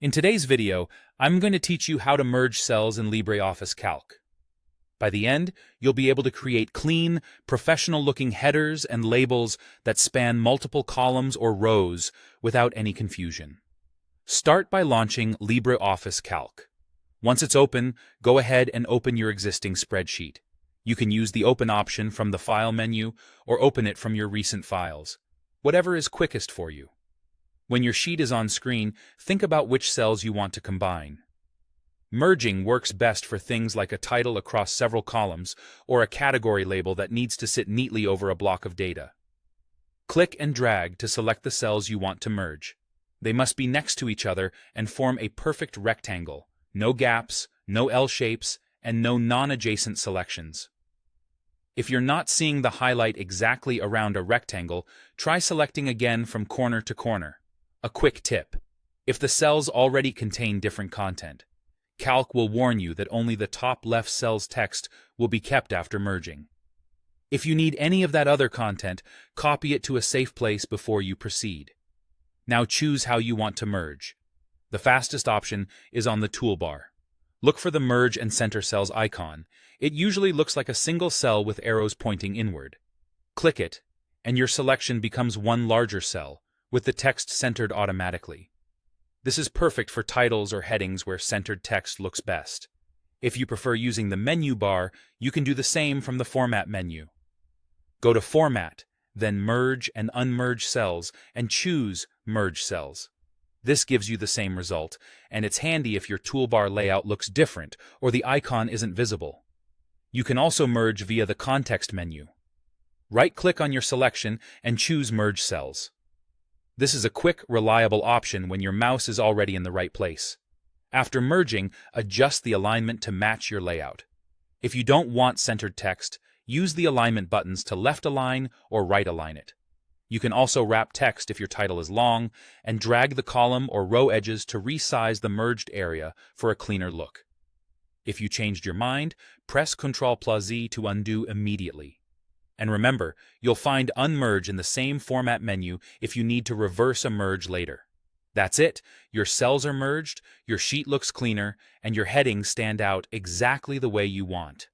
In today's video, I'm going to teach you how to merge cells in LibreOffice Calc. By the end, you'll be able to create clean, professional-looking headers and labels that span multiple columns or rows without any confusion. Start by launching LibreOffice Calc. Once it's open, go ahead and open your existing spreadsheet. You can use the Open option from the File menu or open it from your recent files, whatever is quickest for you. When your sheet is on screen, think about which cells you want to combine. Merging works best for things like a title across several columns or a category label that needs to sit neatly over a block of data. Click and drag to select the cells you want to merge. They must be next to each other and form a perfect rectangle. No gaps, no L shapes, and no non-adjacent selections. If you're not seeing the highlight exactly around a rectangle, try selecting again from corner to corner. A quick tip: if the cells already contain different content, Calc will warn you that only the top left cell's text will be kept after merging. If you need any of that other content, copy it to a safe place before you proceed. Now choose how you want to merge. The fastest option is on the toolbar. Look for the Merge and Center Cells icon. It usually looks like a single cell with arrows pointing inward. Click it, and your selection becomes one larger cell, with the text centered automatically. This is perfect for titles or headings where centered text looks best. If you prefer using the menu bar, you can do the same from the Format menu. Go to Format, then Merge and Unmerge Cells, and choose Merge Cells. This gives you the same result, and it's handy if your toolbar layout looks different or the icon isn't visible. You can also merge via the Context menu. Right-click on your selection and choose Merge Cells. This is a quick, reliable option when your mouse is already in the right place. After merging, adjust the alignment to match your layout. If you don't want centered text, use the alignment buttons to left align or right align it. You can also wrap text if your title is long, and drag the column or row edges to resize the merged area for a cleaner look. If you changed your mind, press Ctrl+Z to undo immediately. And remember, you'll find Unmerge in the same Format menu if you need to reverse a merge later. That's it. Your cells are merged, your sheet looks cleaner, and your headings stand out exactly the way you want.